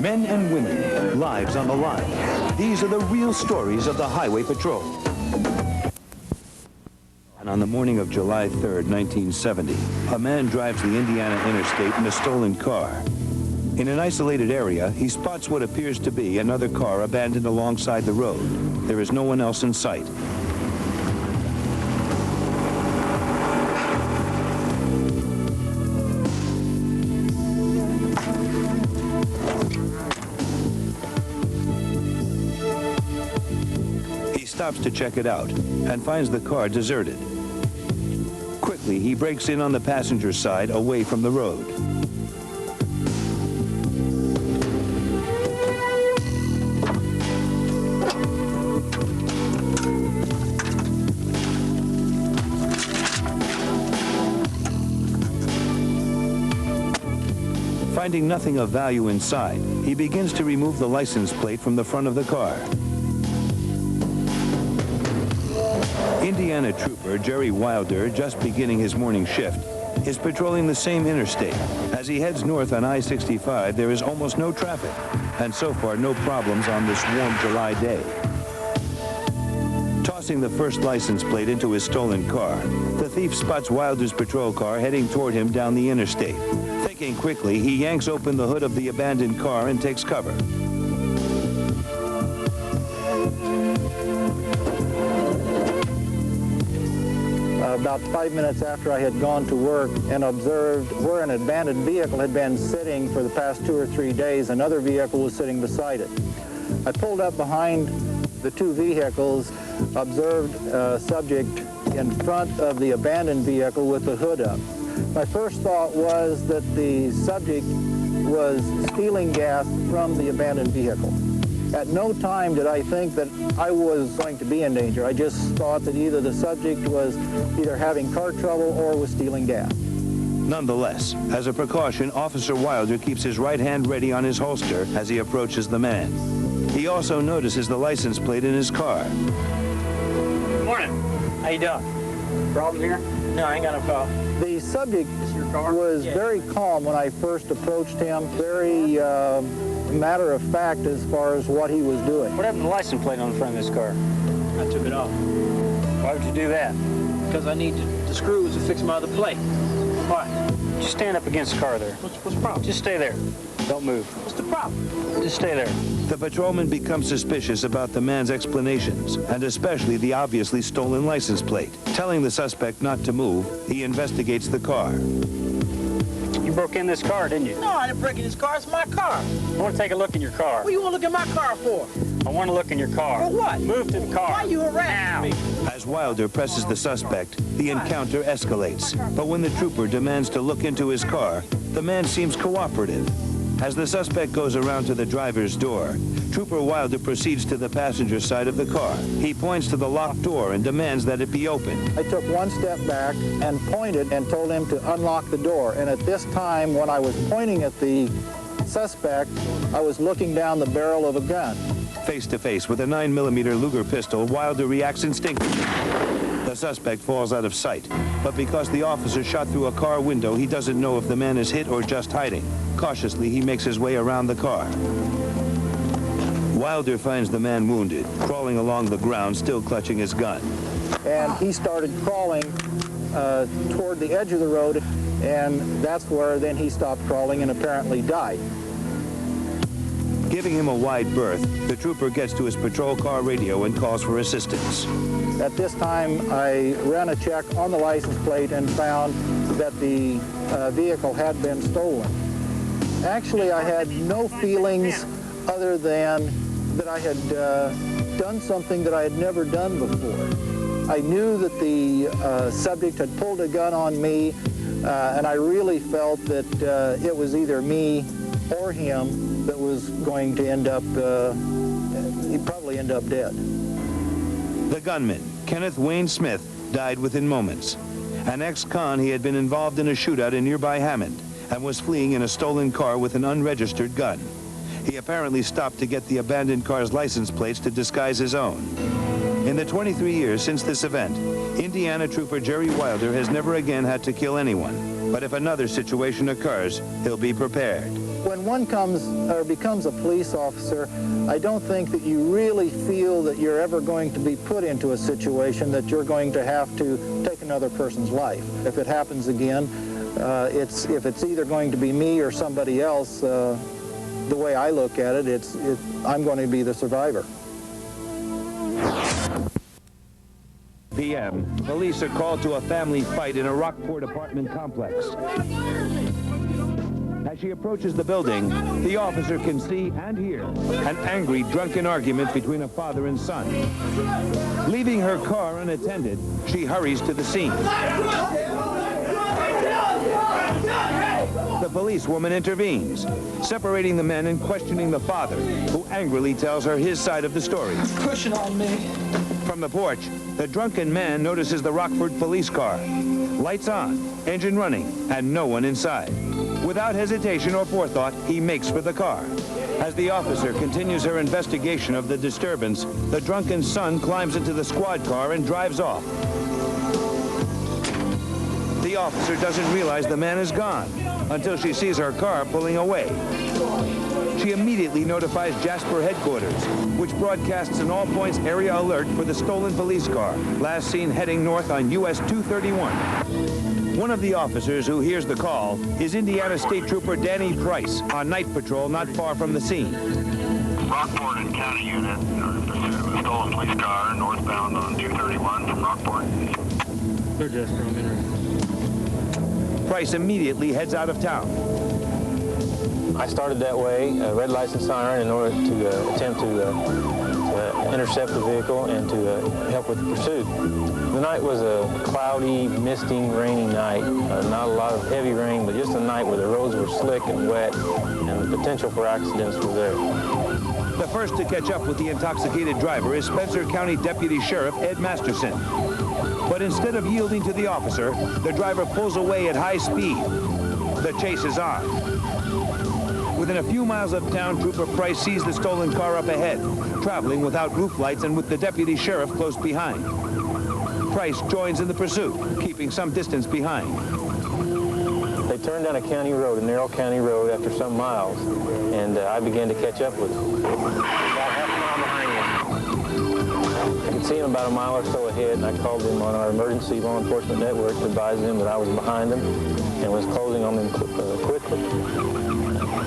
Men and women, lives on the line. These are the real stories of the Highway Patrol. And on the morning of July 3rd, 1970, a man drives the Indiana interstate in a stolen car. In an isolated area, he spots what appears to be another car abandoned alongside the road. There is no one else in sight. He stops to check it out and finds the car deserted. Quickly, he breaks in on the passenger side away from the road. Finding nothing of value inside, he begins to remove the license plate from the front of the car. Indiana trooper Jerry Wilder, just beginning his morning shift, is patrolling the same interstate. As he heads north on I-65, there is almost no traffic, and so far no problems on this warm July day. Tossing the first license plate into his stolen car, the thief spots Wilder's patrol car heading toward him down the interstate. Thinking quickly, he yanks open the hood of the abandoned car and takes cover. About 5 minutes after I had gone to work and observed where an abandoned vehicle had been sitting for the past 2 or 3 days, another vehicle was sitting beside it. I pulled up behind the two vehicles, observed a subject in front of the abandoned vehicle with the hood up. My first thought was that the subject was stealing gas from the abandoned vehicle. At no time did I think that I was going to be in danger. I just thought that either the subject was either having car trouble or was stealing gas. Nonetheless, as a precaution, Officer Wilder keeps his right hand ready on his holster as he approaches the man. He also notices the license plate in his car. Good morning. How you doing? Problem here? No, I ain't got no problem. The subject was very calm when I first approached him, very matter of fact as far as what he was doing. What happened to the license plate on the front of this car? I took it off. Why would you do that? Because I need the screws to fix my other plate. Why? Just stand up against the car there. What's the problem? Just stay there. Don't move. What's the problem? Just stay there. The patrolman becomes suspicious about the man's explanations, and especially the obviously stolen license plate. Telling the suspect not to move, he investigates the car. You broke in this car, didn't you? No, I didn't break in this car. It's my car. I want to take a look in your car. What do you want to look at my car for? I want to look in your car. For what? Move to the car. Why are you harassing me? As Wilder presses the suspect, the encounter escalates. But when the trooper demands to look into his car, the man seems cooperative. As the suspect goes around to the driver's door, Trooper Wilder proceeds to the passenger side of the car. He points to the locked door and demands that it be opened. I took one step back and pointed and told him to unlock the door. And at this time, when I was pointing at the suspect, I was looking down the barrel of a gun. Face to face with a 9mm Luger pistol, Wilder reacts instinctively. The suspect falls out of sight, but because the officer shot through a car window, he doesn't know if the man is hit or just hiding. Cautiously, he makes his way around the car. Wilder finds the man wounded, crawling along the ground, still clutching his gun. And he started crawling toward the edge of the road, and that's where then he stopped crawling and apparently died. Giving him a wide berth, the trooper gets to his patrol car radio and calls for assistance. At this time, I ran a check on the license plate and found that the vehicle had been stolen. Actually, I had no feelings other than that I had done something that I had never done before. I knew that the subject had pulled a gun on me, and I really felt that it was either me or him that was going to end up, he'd probably end up dead. The gunman, Kenneth Wayne Smith, died within moments. An ex-con, he had been involved in a shootout in nearby Hammond and was fleeing in a stolen car with an unregistered gun. He apparently stopped to get the abandoned car's license plates to disguise his own. In the 23 years since this event, Indiana trooper Jerry Wilder has never again had to kill anyone. But if another situation occurs, he'll be prepared. When one comes or becomes a police officer, I don't think that you really feel that you're ever going to be put into a situation that you're going to have to take another person's life. If it happens again, if it's either going to be me or somebody else, the way I look at it, I'm going to be the survivor. PM, police are called to a family fight in a Rockport apartment complex. As she approaches the building, the officer can see and hear an angry, drunken argument between a father and son. Leaving her car unattended, she hurries to the scene. The policewoman intervenes, separating the men and questioning the father, who angrily tells her his side of the story. Pushing on me. From the porch, the drunken man notices the Rockford police car. Lights on, engine running, and no one inside. Without hesitation or forethought, he makes for the car. As the officer continues her investigation of the disturbance, the drunken son climbs into the squad car and drives off. The officer doesn't realize the man is gone until she sees her car pulling away. She immediately notifies Jasper headquarters, which broadcasts an all-points area alert for the stolen police car, last seen heading north on US 231. One of the officers who hears the call is Indiana State Trooper Danny Price on night patrol not far from the scene. Rockport and County Unit are in pursuit of a stolen police car northbound on 231 from Rockport. They're just from in. Price immediately heads out of town. I started that way, red lights and siren, in order to attempt to intercept the vehicle and to help with the pursuit. The night was a cloudy, misting, rainy night. Not a lot of heavy rain, but just a night where the roads were slick and wet, and the potential for accidents was there. The first to catch up with the intoxicated driver is Spencer County Deputy Sheriff Ed Masterson. But instead of yielding to the officer, the driver pulls away at high speed. The chase is on. Within a few miles of town, Trooper Price sees the stolen car up ahead, traveling without roof lights and with the deputy sheriff close behind. Price joins in the pursuit, keeping some distance behind. They turned down a county road, a narrow county road, after some miles, and I began to catch up with them. About half a mile behind them. I could see them about a mile or so ahead, and I called them on our emergency law enforcement network to advise them that I was behind them and was closing on them quickly.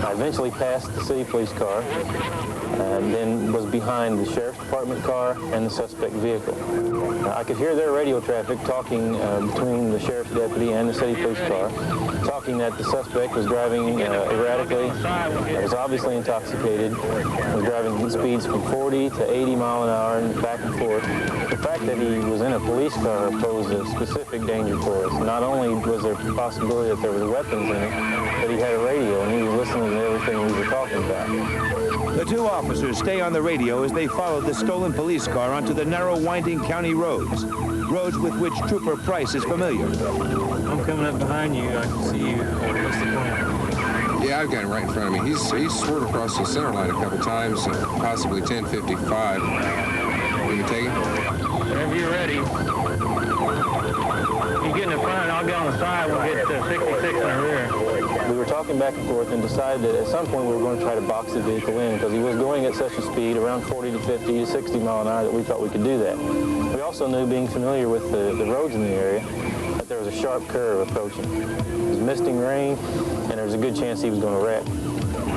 I eventually passed the city police car, and then was behind the sheriff's department car and the suspect vehicle. I could hear their radio traffic talking between the sheriff's deputy and the city police car, talking that the suspect was driving erratically, was obviously intoxicated, was driving at speeds from 40 to 80 mile an hour and back and forth. The fact that he was in a police car posed a specific danger for us. Not only was there a possibility that there were weapons in it, but he had a radio and he was listening to everything we were talking about. The two officers stay on the radio as they follow the stolen police car onto the narrow, winding county roads with which Trooper Price is familiar. I'm coming up behind you. I can see you. What's the plan? Yeah, I've got him right in front of me. He's swerved across the center line a couple times, possibly 10:55. Will you take him? Whenever you're ready. You get in the front, I'll get on the side. We'll get 66 in the rear. We were talking back and forth and decided that at some point we were going to try to box the vehicle in because he was going at such a speed, around 40 to 50 to 60 mile an hour, that we thought we could do that. We also knew, being familiar with the roads in the area, that there was a sharp curve approaching. It was misting rain, and there was a good chance he was going to wreck.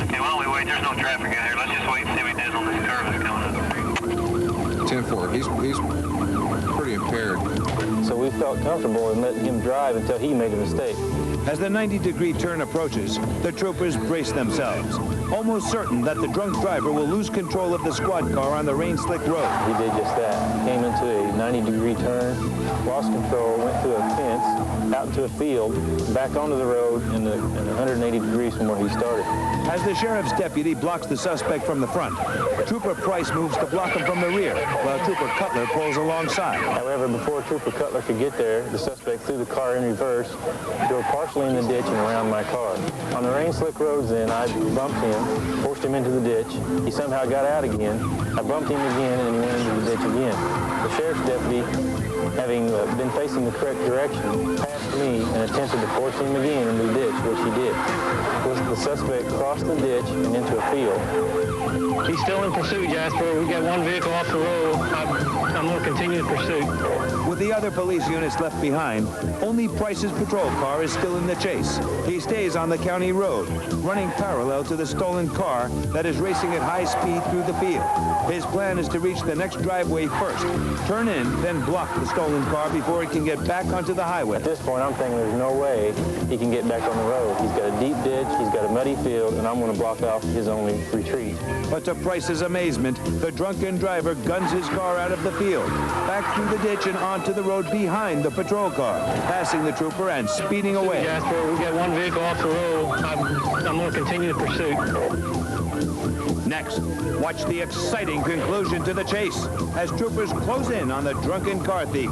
Okay, while we wait, there's no traffic out here. Let's just wait and see what he does on this curve that's coming up. 10-4. He's pretty impaired. So we felt comfortable in letting him drive until he made a mistake. As the 90-degree turn approaches, the troopers brace themselves, almost certain that the drunk driver will lose control of the squad car on the rain-slick road. He did just that. Came into a 90-degree turn, lost control, went through a fence, out into a field, back onto the road, and 180 degrees from where he started. As the sheriff's deputy blocks the suspect from the front, Trooper Price moves to block him from the rear, while Trooper Cutler pulls alongside. However, before Trooper Cutler could get there, the suspect threw the car in reverse, drove partially in the ditch and around my car. On the rain-slick roads then, I bumped him, forced him into the ditch. He somehow got out again. I bumped him again, and he went into the ditch again. The sheriff's deputy having been facing the correct direction, passed me and attempted to force him again into the ditch, which he did. The suspect crossed the ditch and into a field. He's still in pursuit, Jasper. We got one vehicle off the road. I'm going to continue the pursuit. With the other police units left behind, only Price's patrol car is still in the chase. He stays on the county road, running parallel to the stolen car that is racing at high speed through the field. His plan is to reach the next driveway first, turn in, then block the stolen car before it can get back onto the highway. At this point, I'm thinking there's no way he can get back on the road. He's got a deep ditch, he's got a muddy field, and I'm going to block off his only retreat. But to Price's amazement, the drunken driver guns his car out of the field, back through the ditch and onto the road behind the patrol car, passing the trooper and speeding away. Jasper, we got one vehicle off the road. I'm going to continue the pursuit. Next, watch the exciting conclusion to the chase as troopers close in on the drunken car thief.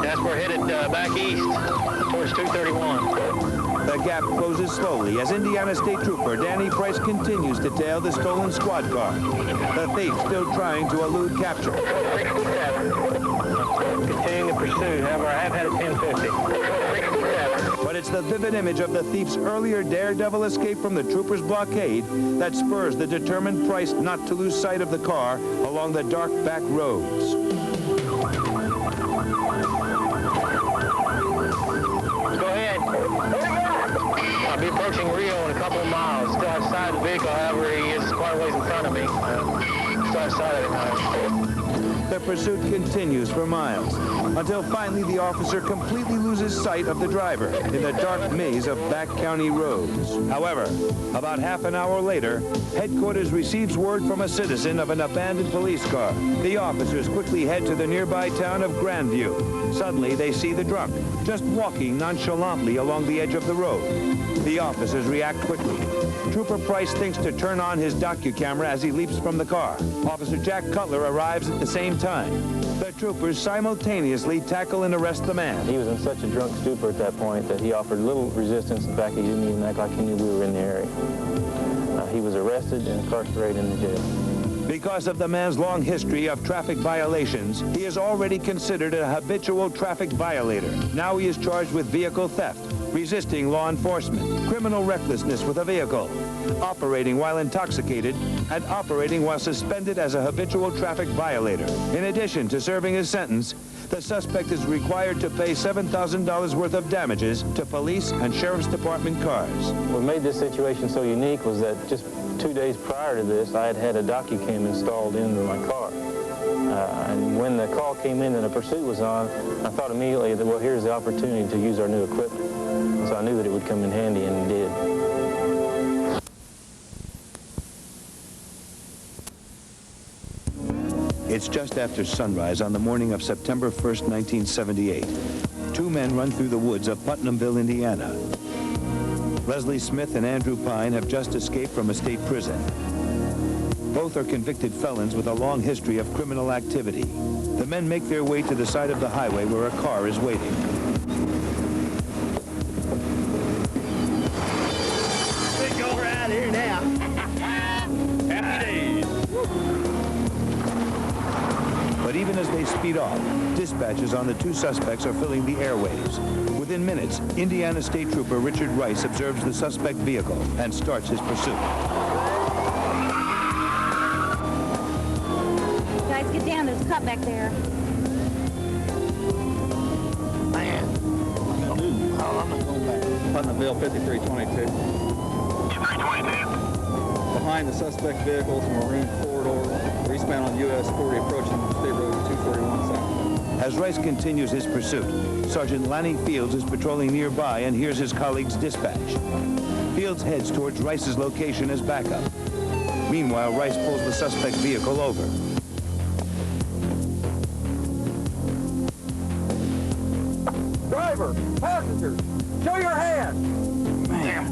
Jasper, headed back east towards 231. The gap closes slowly as Indiana State Trooper Danny Price continues to tail the stolen squad car. The thief still trying to elude capture. Continuing the pursuit, however, I have had a 1050. But it's the vivid image of the thief's earlier daredevil escape from the trooper's blockade that spurs the determined Price not to lose sight of the car along the dark back roads. Go ahead. I'll be approaching Rio in a couple of miles. Still outside the vehicle, however, he is quite a ways in front of me. Still outside of it now. The pursuit continues for miles until finally the officer completely loses sight of the driver in the dark maze of back county roads. However, about half an hour later, headquarters receives word from a citizen of an abandoned police car. The officers quickly head to the nearby town of Grandview. Suddenly, they see the drunk just walking nonchalantly along the edge of the road. The officers react quickly. Trooper Price thinks to turn on his docu-camera as he leaps from the car. Officer Jack Cutler arrives at the same time. The troopers simultaneously tackle and arrest the man. He was in such a drunk stupor at that point that he offered little resistance. In fact, he didn't even act like he knew we were in the area. He was arrested and incarcerated in the jail. Because of the man's long history of traffic violations, he is already considered a habitual traffic violator. Now he is charged with vehicle theft, resisting law enforcement, criminal recklessness with a vehicle, operating while intoxicated, and operating while suspended as a habitual traffic violator. In addition to serving his sentence, the suspect is required to pay $7,000 worth of damages to police and sheriff's department cars. What made this situation so unique was that just 2 days prior to this, I had had a docu-cam installed into my car. And when the call came in and the pursuit was on, I thought immediately that, well, here's the opportunity to use our new equipment. And so I knew that it would come in handy, and it did. It's just after sunrise on the morning of September 1st, 1978. Two men run through the woods of Putnamville, Indiana. Leslie Smith and Andrew Pine have just escaped from a state prison. Both are convicted felons with a long history of criminal activity. The men make their way to the side of the highway where a car is waiting. We go around here now. Happy days. But even as they speed off, dispatches on the two suspects are filling the airwaves. Within minutes, Indiana State Trooper Richard Rice observes the suspect vehicle and starts his pursuit. Guys, get down. There's a cop back there. Man, I'm not going back. Putnamville 5322. 5322. Behind the suspect vehicle is a maroon four-door, eastbound on US 40 approaching State Road 241 South. As Rice continues his pursuit, Sergeant Lanny Fields is patrolling nearby and hears his colleague's dispatch. Fields heads towards Rice's location as backup. Meanwhile, Rice pulls the suspect vehicle over. Driver, passengers, show your hands. Man,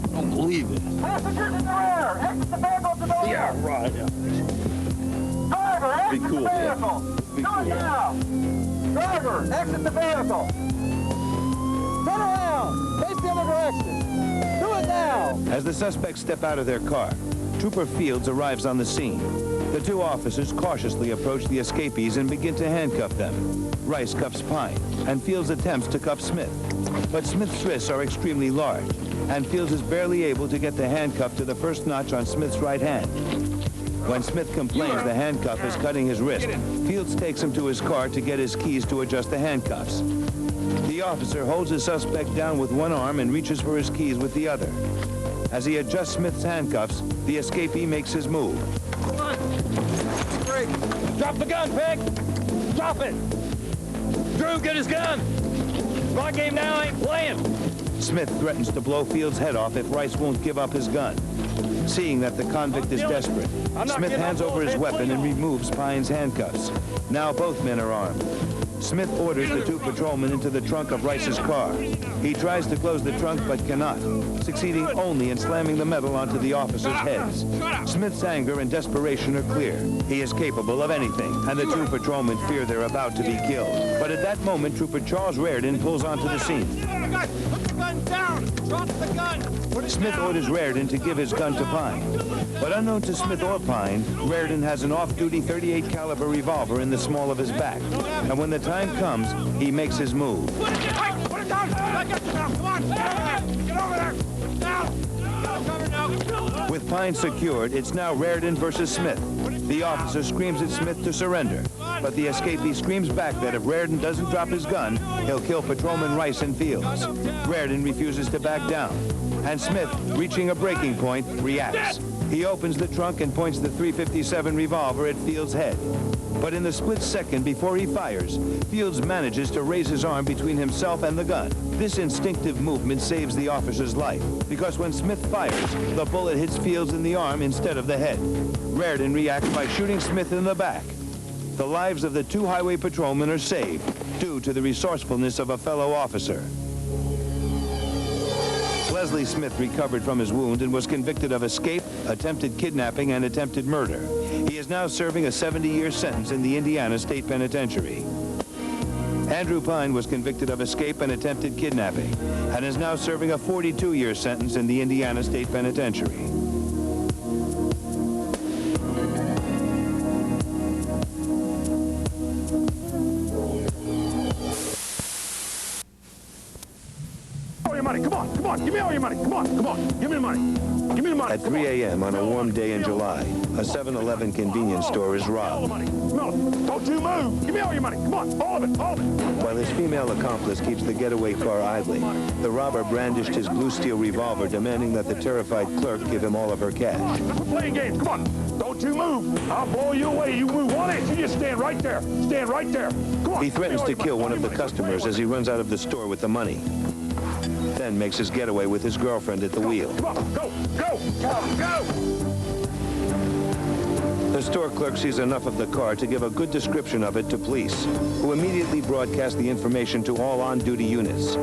I don't believe it. Passengers in the rear, exit the vehicle to the left. Yeah, right. Yeah. Driver, exit Be cool, the yeah. vehicle. Be Do it cool. now. Driver, exit the vehicle. Turn around. Face the the other direction. Do it now. As the suspects step out of their car, Trooper Fields arrives on the scene. The two officers cautiously approach the escapees and begin to handcuff them. Rice cuffs Pine, and Fields attempts to cuff Smith. But Smith's wrists are extremely large, and Fields is barely able to get the handcuff to the first notch on Smith's right hand. When Smith complains the handcuff is cutting his wrist, Fields takes him to his car to get his keys to adjust the handcuffs. The officer holds his suspect down with one arm and reaches for his keys with the other. As he adjusts Smith's handcuffs, the escapee makes his move. Come on. Break. Drop the gun, Peg. Drop it. Drew, get his gun. My game now, I ain't playing. Smith threatens to blow Fields' head off if Rice won't give up his gun. Seeing that the convict is desperate, Smith hands over his weapon and removes Pine's handcuffs. Now both men are armed. Smith orders the two patrolmen into the trunk of Rice's car. He tries to close the trunk but cannot, succeeding only in slamming the metal onto the officers' heads. Smith's anger and desperation are clear. He is capable of anything, and the two patrolmen fear they're about to be killed. But at that moment, Trooper Charles Reardon pulls onto the scene. Put the gun down. Drop the gun. Smith orders Reardon to give his gun to Pine. But unknown to Smith or Pine, Reardon has an off-duty .38 caliber revolver in the small of his back. And when the time comes, he makes his move. Put it down. I got you now. Come on. Get over there. Now. Cover now. With Pine secured, it's now Reardon versus Smith. The officer screams at Smith to surrender, but the escapee screams back that if Reardon doesn't drop his gun, he'll kill Patrolman Rice and Fields. Reardon refuses to back down, and Smith, reaching a breaking point, reacts. He opens the trunk and points the .357 revolver at Fields' head. But in the split second before he fires, Fields manages to raise his arm between himself and the gun. This instinctive movement saves the officer's life, because when Smith fires, the bullet hits Fields in the arm instead of the head. Reardon reacts by shooting Smith in the back. The lives of the two highway patrolmen are saved, due to the resourcefulness of a fellow officer. Leslie Smith recovered from his wound and was convicted of escape, attempted kidnapping, and attempted murder. He is now serving a 70-year sentence in the Indiana State Penitentiary. Andrew Pine was convicted of escape and attempted kidnapping and is now serving a 42-year sentence in the Indiana State Penitentiary. Come on, give me all your money. Come on, give me the money. Give me the money. At 3 a.m. on a warm day in July, a 7-Eleven convenience store is robbed. No, don't you move. Give me all your money. Come on, all of it. While his female accomplice keeps the getaway car idling, the robber brandished his blue steel revolver, demanding that the terrified clerk give him all of her cash. We're playing games. Come on. Don't you move. I'll blow you away. You move 1 inch. You just stand right there. Stand right there. Come on. He threatens to kill one of the customers as he runs out of the store with the money. Then makes his getaway with his girlfriend at the wheel. Come on, go. The store clerk sees enough of the car to give a good description of it to police, who immediately broadcast the information to all on-duty units.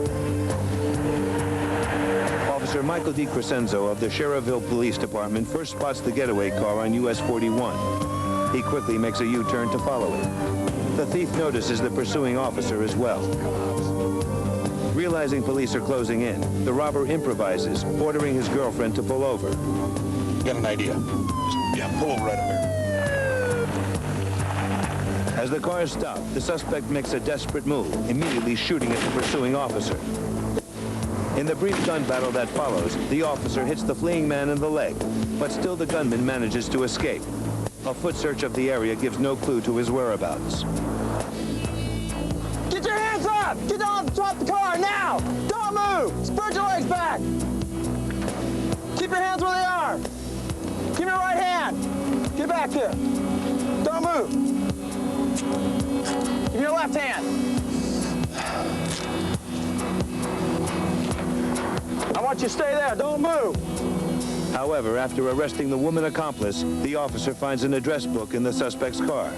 Officer Michael D. Crescenzo of the Cherville Police Department first spots the getaway car on US 41. He quickly makes a U-turn to follow it. The thief notices the pursuing officer as well. Realizing police are closing in, the robber improvises, ordering his girlfriend to pull over. Got an idea. Just, pull over right up there. As the car is stopped, the suspect makes a desperate move, immediately shooting at the pursuing officer. In the brief gun battle that follows, the officer hits the fleeing man in the leg, but still the gunman manages to escape. A foot search of the area gives no clue to his whereabouts. Get your hands up! Get down, drop the car, now! Don't move! Spread your legs back! Keep your hands where they are! Give me your right hand! Get back here! Don't move! Give me your left hand! I want you to stay there, don't move! However, after arresting the woman accomplice, the officer finds an address book in the suspect's car.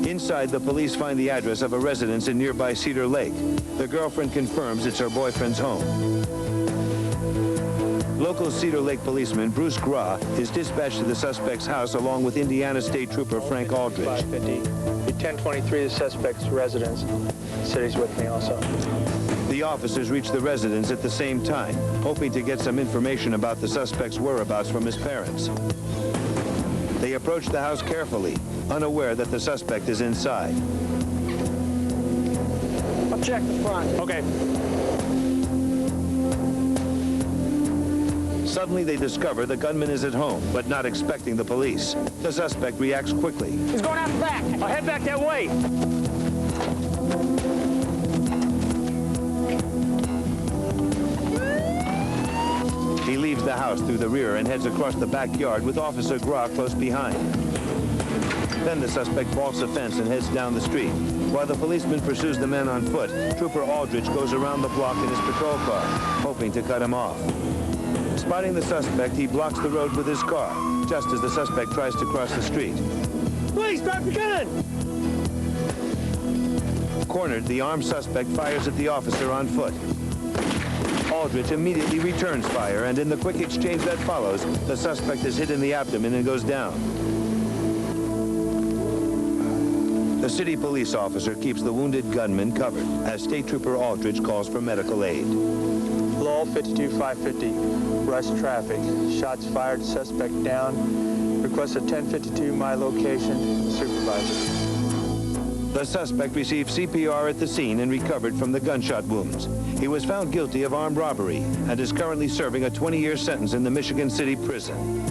Inside, the police find the address of a residence in nearby Cedar Lake. The girlfriend confirms it's her boyfriend's home. Local Cedar Lake policeman Bruce Gra is dispatched to the suspect's house along with Indiana State Trooper Frank Aldridge. 550. 1023, the suspect's residence. City's with me also. The officers reach the residence at the same time, hoping to get some information about the suspect's whereabouts from his parents. They approach the house carefully, unaware that the suspect is inside. I'll check the front. Okay. Suddenly they discover the gunman is at home, but not expecting the police. The suspect reacts quickly. He's going out the back. I'll head back that way. He leaves the house through the rear and heads across the backyard with Officer Gra close behind. Then the suspect vaults a fence and heads down the street. While the policeman pursues the man on foot, Trooper Aldridge goes around the block in his patrol car, hoping to cut him off. Spotting the suspect, he blocks the road with his car, just as the suspect tries to cross the street. Please, drop your gun! Cornered, the armed suspect fires at the officer on foot. Aldridge immediately returns fire, and in the quick exchange that follows, the suspect is hit in the abdomen and goes down. The city police officer keeps the wounded gunman covered as State Trooper Aldridge calls for medical aid. Law 52-550, rush traffic. Shots fired, suspect down. Request a 1052 my location, supervisor. The suspect received CPR at the scene and recovered from the gunshot wounds. He was found guilty of armed robbery and is currently serving a 20-year sentence in the Michigan City prison.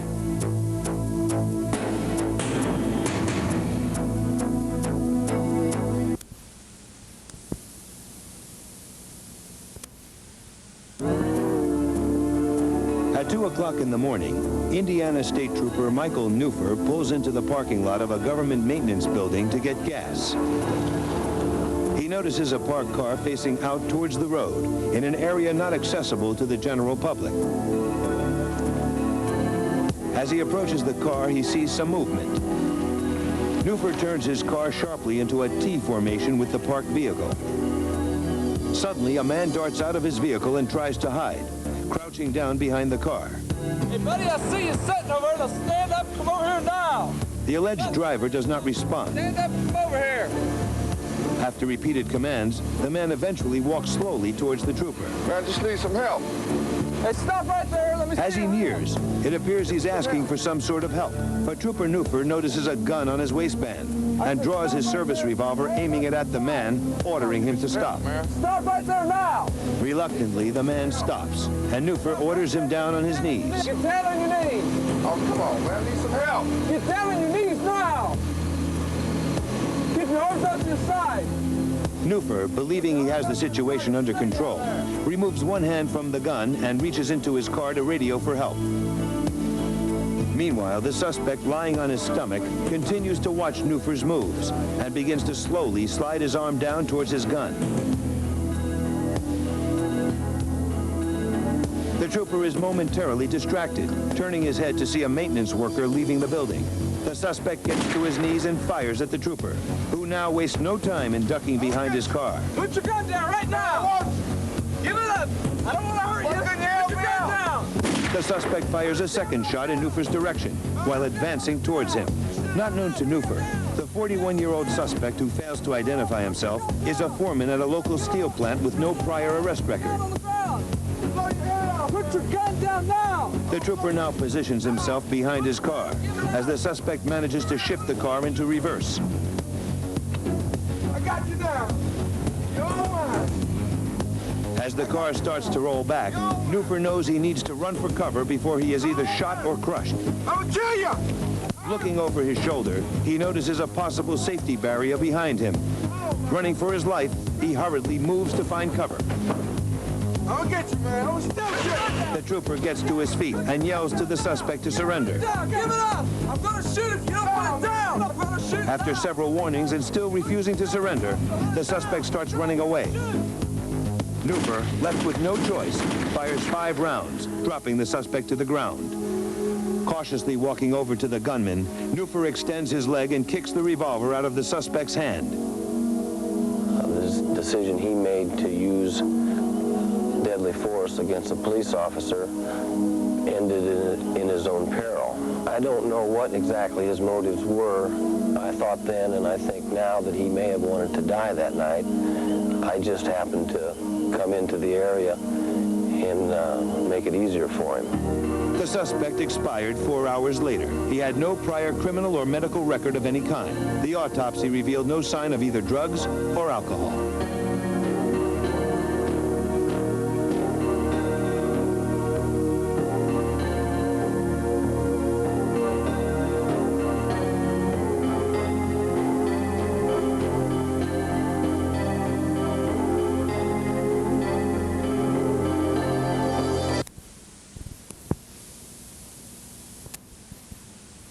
At 2 o'clock in the morning, Indiana State Trooper Michael Neufer pulls into the parking lot of a government maintenance building to get gas. He notices a parked car facing out towards the road in an area not accessible to the general public. As he approaches the car, he sees some movement. Neufer turns his car sharply into a T formation with the parked vehicle. Suddenly, a man darts out of his vehicle and tries to hide, crouching down behind the car. Hey, buddy, I see you sitting over there. Now stand up, come over here now. The alleged driver does not respond. Stand up, come over here. After repeated commands, the man eventually walks slowly towards the trooper. Man, I just need some help. Hey, stop right there. Let me see. As he nears, it appears he's asking for some sort of help. But Trooper Neufer notices a gun on his waistband and draws his service revolver, aiming it at the man, ordering him to stop. Stop right there now. Reluctantly, the man stops, and Neufer orders him down on his knees. Get down on your knees. Oh, come on, man. I need some help. Get down on your knees now. Keep your arms up to your side. Neufer, believing he has the situation under control, removes one hand from the gun and reaches into his car to radio for help. Meanwhile, the suspect, lying on his stomach, continues to watch Neufer's moves and begins to slowly slide his arm down towards his gun. The trooper is momentarily distracted, turning his head to see a maintenance worker leaving the building. The suspect gets to his knees and fires at the trooper, who now wastes no time in ducking behind his car. Put your gun down right now. Give it up. I don't want to hurt you. Put your gun down. The suspect fires a second shot in Neufer's direction while advancing towards him. Not known to Neufer, the 41-year-old suspect, who fails to identify himself, is a foreman at a local steel plant with no prior arrest record. Put your gun down now. The trooper now positions himself behind his car as the suspect manages to shift the car into reverse. I got you down. You're all mine. As the car starts to roll back, Neufer knows he needs to run for cover before he is either shot or crushed. I'm gonna kill you. Looking over his shoulder, he notices a possible safety barrier behind him. Running for his life, he hurriedly moves to find cover. I'll get you, man. I'm still you. The trooper gets to his feet and yells to the suspect to surrender. Down, give it up. I'm going to shoot if you don't put it down. I'm going to shoot. After several warnings and still refusing to surrender, the suspect starts running away. Neufer, left with no choice, fires 5 rounds, dropping the suspect to the ground. Cautiously walking over to the gunman, Neufer extends his leg and kicks the revolver out of the suspect's hand. This decision he made to use deadly force against a police officer ended in his own peril. I don't know what exactly his motives were. I thought then, and I think now, that he may have wanted to die that night. I just happened to come into the area and make it easier for him. The suspect expired 4 hours later. He had no prior criminal or medical record of any kind. The autopsy revealed no sign of either drugs or alcohol.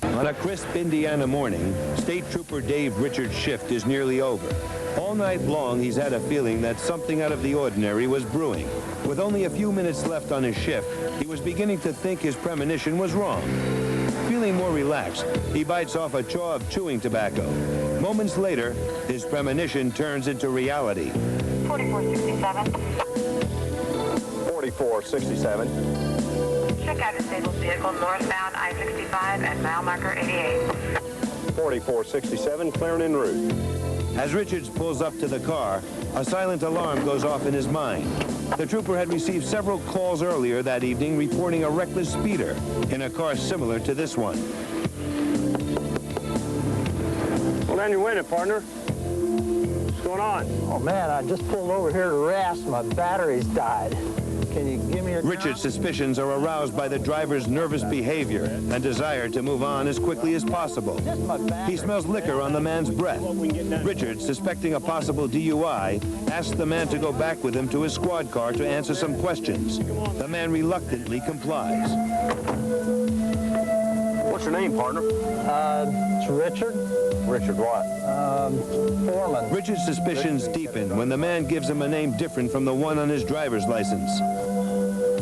On a crisp Indiana morning, State Trooper Dave Richards' shift is nearly over. All night long, he's had a feeling that something out of the ordinary was brewing. With only a few minutes left on his shift, he was beginning to think his premonition was wrong. Feeling more relaxed, he bites off a chaw of chewing tobacco. Moments later, his premonition turns into reality. 4467. 4467. Check out a disabled vehicle northbound I-65 at mile marker 88. 4467, clearing en route. As Richards pulls up to the car, a silent alarm goes off in his mind. The trooper had received several calls earlier that evening reporting a reckless speeder in a car similar to this one. Well, then you're winning, partner. What's going on? Oh, man, I just pulled over here to rest. My battery's died. Can you give me a... Richard's suspicions are aroused by the driver's nervous behavior and desire to move on as quickly as possible. He smells liquor on the man's breath. Richard, suspecting a possible DUI, asks the man to go back with him to his squad car to answer some questions. The man reluctantly complies. What's your name, partner? It's Richard. Richard what? Foreman. Richard's suspicions deepen when the man gives him a name different from the one on his driver's license.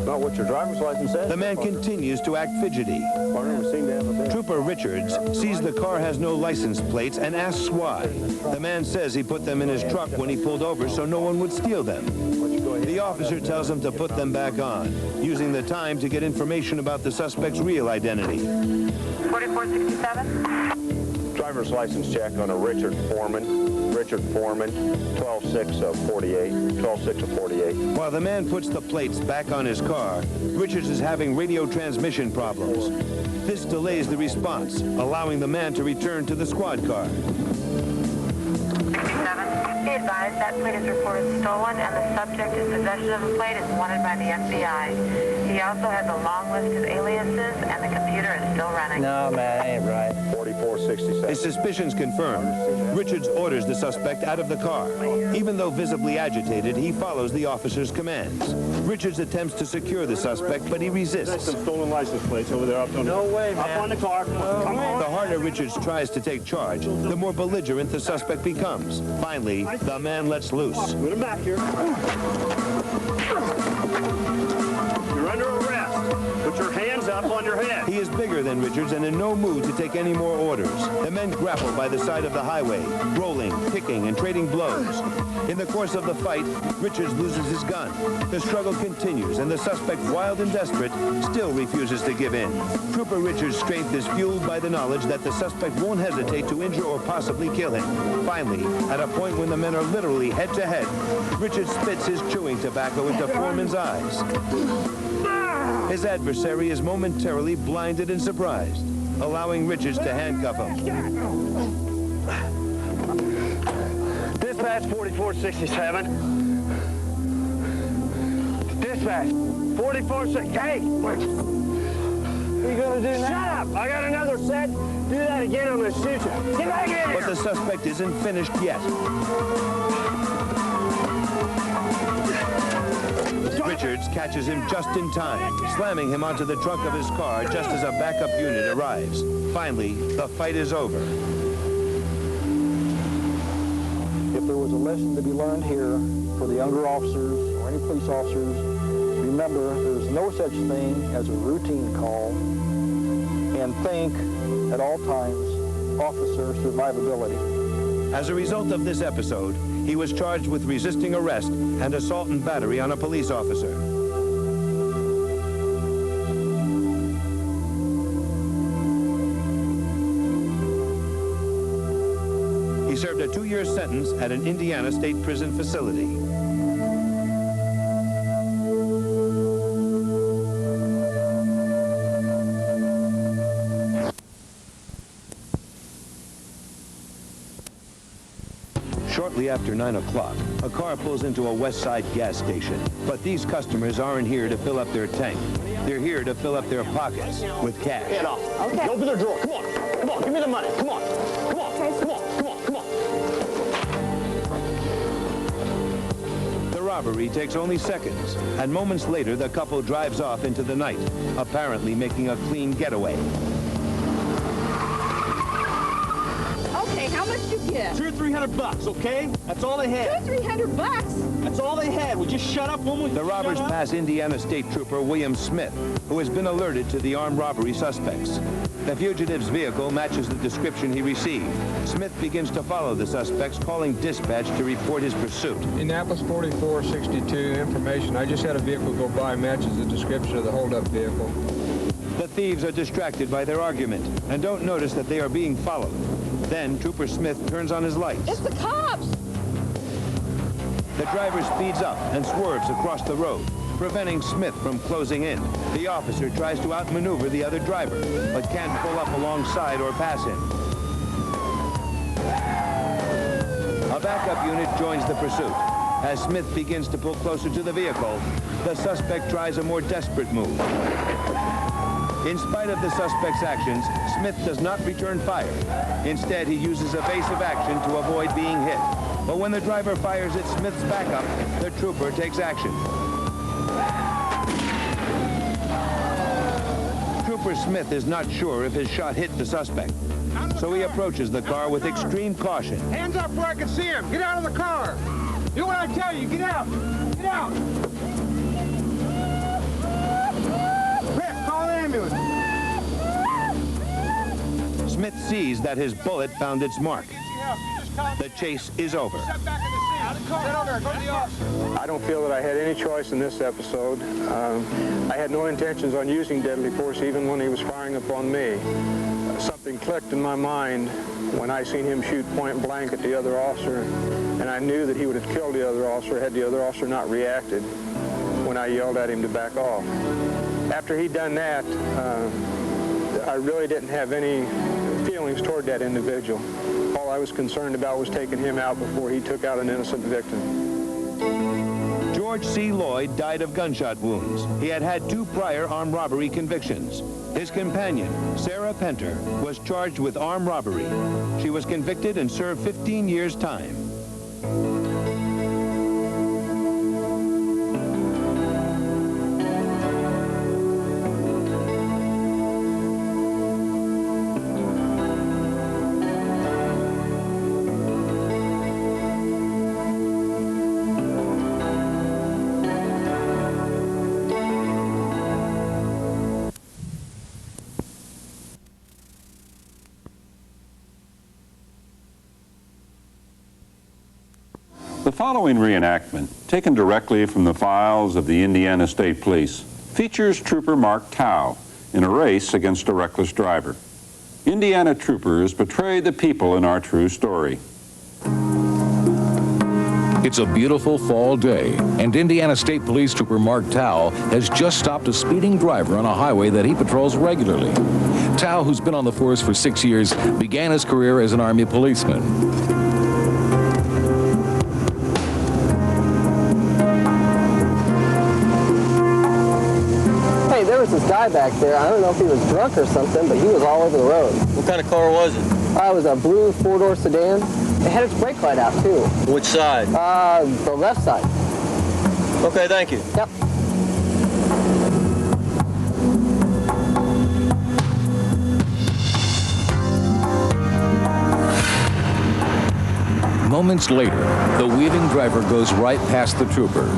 Not what your driver's license says? The man continues to act fidgety. Partner, we seem to have a bit. Trooper Richards sees the car has no license plates and asks why. The man says he put them in his truck when he pulled over so no one would steal them. The officer tells him to put them back on, using the time to get information about the suspect's real identity. 4467. Driver's license check on a Richard Foreman. Richard Foreman, 12-6 of 48. 12-6 of 48. While the man puts the plates back on his car, Richards is having radio transmission problems. This delays the response, allowing the man to return to the squad car. 67. Be advised that plate is reported stolen and the subject in possession of the plate is wanted by the FBI. He also has a long list of aliases and the computer is still running. No, man, that ain't right. 4467. His suspicions confirmed. Richards orders the suspect out of the car. Even though visibly agitated, he follows the officer's commands. Richards attempts to secure the suspect, but he resists. There's some stolen license plates over there up on No way, man. Up on the car. Come on. The harder Richards tries to take charge, the more belligerent the suspect becomes. Finally, the man lets loose. Put him back here. You're under arrest. Put your hands up on your head. He is bigger than Richards and in no mood to take any more orders. The men grapple by the side of the highway, rolling, kicking, and trading blows. In the course of the fight, Richards loses his gun. The struggle continues, and the suspect, wild and desperate, still refuses to give in. Trooper Richards' strength is fueled by the knowledge that the suspect won't hesitate to injure or possibly kill him. Finally, at a point when the men are literally head-to-head, Richards spits his chewing tobacco into Foreman's eyes. His adversary is momentarily blinded and surprised, allowing Richards to handcuff him. Dispatch 4467. Dispatch 4467. Hey! What are you gonna do now? Shut up! I got another set. Do that again, I'm gonna shoot you. Get back in here! But the suspect isn't finished yet. Richards catches him just in time, slamming him onto the trunk of his car just as a backup unit arrives. Finally, the fight is over. If there was a lesson to be learned here for the younger officers or any police officers, remember there's no such thing as a routine call, and think at all times officer survivability. As a result of this episode, he was charged with resisting arrest and assault and battery on a police officer. He served a 2-year sentence at an Indiana state prison facility. Shortly after 9 o'clock, a car pulls into a West Side gas station. But these customers aren't here to fill up their tank. They're here to fill up their pockets with cash. Get off. Okay. Open the drawer. Come on. Come on. Give me the money. Come on. Come on. Okay. Come on. Come on. Come on. The robbery takes only seconds, and moments later, the couple drives off into the night, apparently making a clean getaway. Okay, how much you get? $200 or $300, okay? That's all they had. $200 or $300? That's all they had. Would you shut up, woman? The robbers pass Indiana State Trooper William Smith, who has been alerted to the armed robbery suspects. The fugitive's vehicle matches the description he received. Smith begins to follow the suspects, calling dispatch to report his pursuit. Indianapolis 4462, information. I just had a vehicle go by, matches the description of the holdup vehicle. The thieves are distracted by their argument and don't notice that they are being followed. Then Trooper Smith turns on his lights. It's the cops! The driver speeds up and swerves across the road, preventing Smith from closing in. The officer tries to outmaneuver the other driver, but can't pull up alongside or pass him. A backup unit joins the pursuit. As Smith begins to pull closer to the vehicle, the suspect tries a more desperate move. In spite of the suspect's actions, Smith does not return fire. Instead, he uses evasive action to avoid being hit. But when the driver fires at Smith's backup, the trooper takes action. Trooper Smith is not sure if his shot hit the suspect, so he approaches the car with extreme caution. Hands up where I can see him. Get out of the car. Do what I tell you. Get out. Get out. Quick, call an ambulance. Smith sees that his bullet found its mark. The chase is over. I don't feel that I had any choice in this episode. I had no intentions on using deadly force even when he was firing upon me. Something clicked in my mind when I seen him shoot point blank at the other officer, and I knew that he would have killed the other officer had the other officer not reacted when I yelled at him to back off. After he'd done that, I really didn't have any feelings toward that individual. All I was concerned about was taking him out before he took out an innocent victim. George C. Lloyd died of gunshot wounds. He had had 2 prior armed robbery convictions. His companion, Sarah Penter, was charged with armed robbery. She was convicted and served 15 years' time. The following reenactment, taken directly from the files of the Indiana State Police, features Trooper Mark Tao in a race against a reckless driver. Indiana troopers betrayed the people in our true story. It's a beautiful fall day, and Indiana State Police Trooper Mark Tao has just stopped a speeding driver on a highway that he patrols regularly. Tao, who's been on the force for 6 years, began his career as an Army policeman. There was this guy back there. I don't know if he was drunk or something, but he was all over the road. What kind of car was it? It was a blue 4-door sedan. It had its brake light out, too. Which side? The left side. Okay, thank you. Yep. Moments later, the weaving driver goes right past the trooper.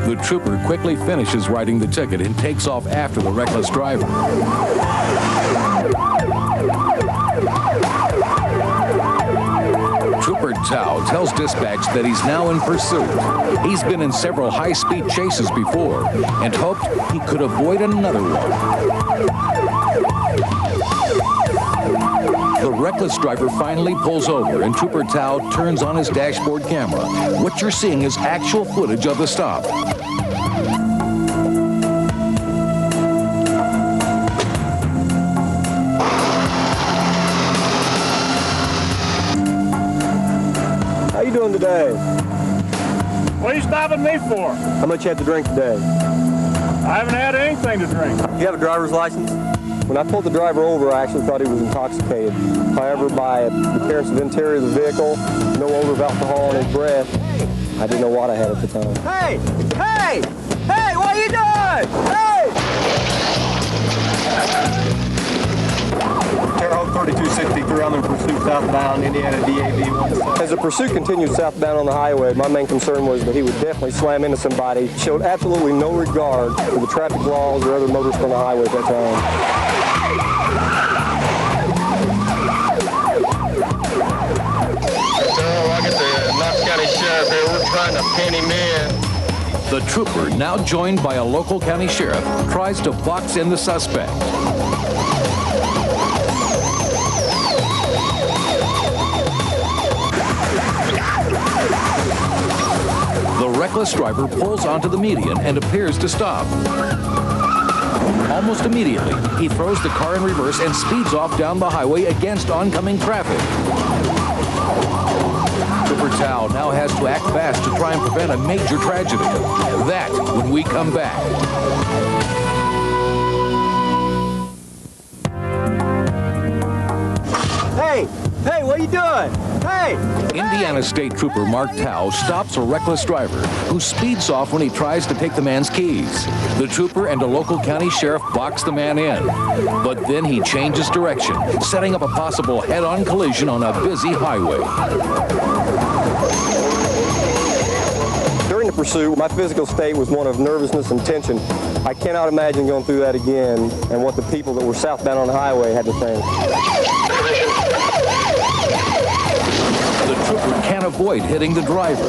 The trooper quickly finishes writing the ticket and takes off after the reckless driver. Trooper Tao tells dispatch that he's now in pursuit. He's been in several high-speed chases before and hoped he could avoid another one. The reckless driver finally pulls over and Trooper Tao turns on his dashboard camera. What you're seeing is actual footage of the stop. today? What are you stopping me for? How much you have to drink today? I haven't had anything to drink. You have a driver's license? When I pulled the driver over, I actually thought he was intoxicated. However, by the appearance of the interior of the vehicle, no odor of alcohol in his breath, I didn't know what I had at the time. Hey! Hey! Hey, what are you doing? Hey! Terre Haute 3263, I'm in pursuit southbound, Indiana DAB 17. As the pursuit continued southbound on the highway, my main concern was that he would definitely slam into somebody. He showed absolutely no regard for the traffic laws or other motorists on the highway at that time. I get the Knox County Sheriff here. We're trying to pin him in. The trooper, now joined by a local county sheriff, tries to box in the suspect. The reckless driver pulls onto the median and appears to stop. Almost immediately, he throws the car in reverse and speeds off down the highway against oncoming traffic. Trooper Tao now has to act fast to try and prevent a major tragedy. That when we come back. Hey! Hey, what are you doing? Hey! Indiana State Trooper Mark Tao stops a reckless driver who speeds off when he tries to take the man's keys. The trooper and a local county sheriff box the man in. But then he changes direction, setting up a possible head-on collision on a busy highway. During the pursuit, my physical state was one of nervousness and tension. I cannot imagine going through that again and what the people that were southbound on the highway had to think. The trooper can't avoid hitting the driver.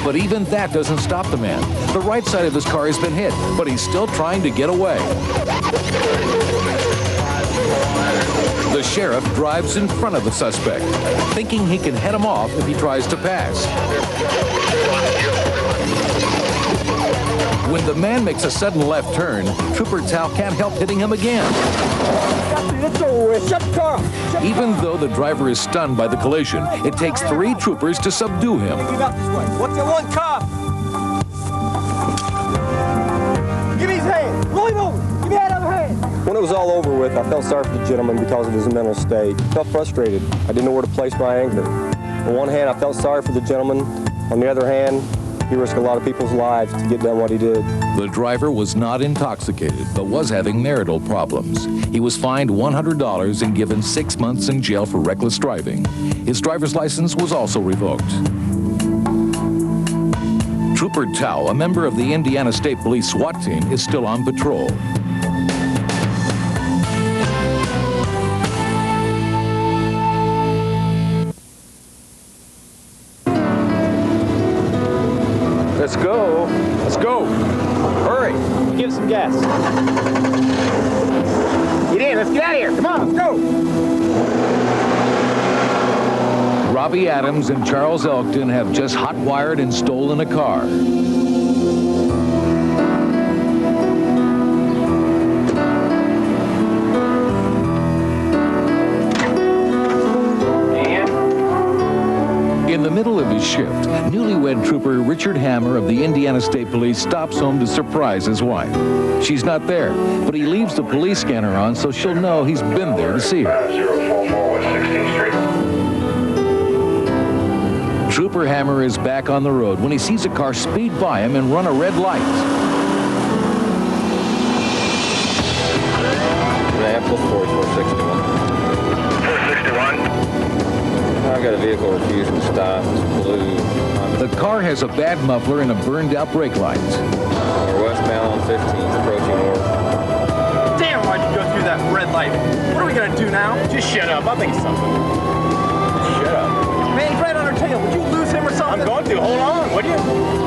But even that doesn't stop the man. The right side of his car has been hit, but he's still trying to get away. The sheriff drives in front of the suspect, thinking he can head him off if he tries to pass. When the man makes a sudden left turn, Trooper Tao can't help hitting him again. Even though the driver is stunned by the collision, it takes 3 troopers to subdue him. What's your one cop? Give me his hand. Roll him over. Give me that other hand. When it was all over with, I felt sorry for the gentleman because of his mental state. I felt frustrated. I didn't know where to place my anger. On one hand, I felt sorry for the gentleman. On the other hand, he risked a lot of people's lives to get done what he did. The driver was not intoxicated, but was having marital problems. He was fined $100 and given 6 months in jail for reckless driving. His driver's license was also revoked. Trooper Tao, a member of the Indiana State Police SWAT team, is still on patrol. Let's go. Let's go. Hurry. Give some gas. Get in. Let's get out of here. Come on. Let's go. Robbie Adams and Charles Elkton have just hotwired and stolen a car. In the middle of his shift, newlywed trooper Richard Hammer of the Indiana State Police stops home to surprise his wife. She's not there, but he leaves the police scanner on so she'll know he's been there to see her. 044 West 16th Street. Trooper Hammer is back on the road when he sees a car speed by him and run a red light. Ramble 4461. 461. I've got a vehicle refusing to stop. It's blue. The car has a bad muffler and a burned-out brake light. We're westbound on 15th, approaching north. Damn, why'd you go through that red light? What are we going to do now? Just shut up. I'll think of something. Shut up. Man, he's right on our tail. Would you lose him or something? I'm going to. Hold on, would you?